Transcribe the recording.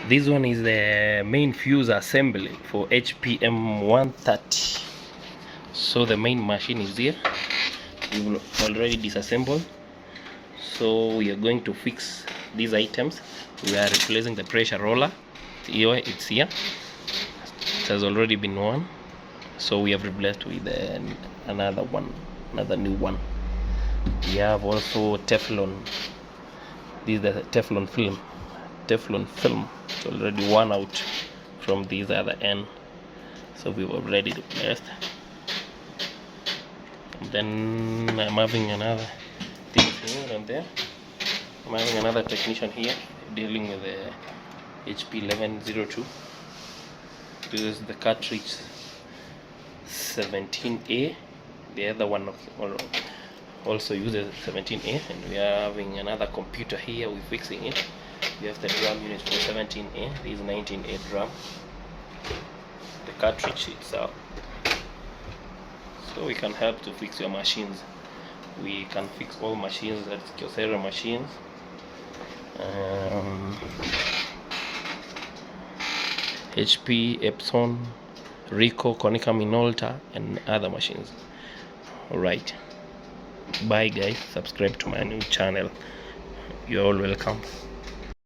This one is the main fuse assembly for HP M130. So the main machine is here. We've already disassembled. So we are going to fix these items. We are replacing the pressure roller. It's here. It has already been worn. So we have replaced with another new one. We have also Teflon. This is the Teflon film. It's already worn out from this other end. So we were ready to replaced. Then I'm having another thing here and there. I'm having another technician here dealing with the HP 1102. This is the cartridge 17A. The other one also uses 17A, and we are having another computer here. We're fixing it. We have the drum unit for 17A. This is 19A drum. The cartridge itself. So we can help to fix your machines. We can fix all machines, that's Kyocera machines. HP, Epson, Ricoh, Konica Minolta, and other machines. Alright, bye guys, subscribe to my new channel. You're all welcome.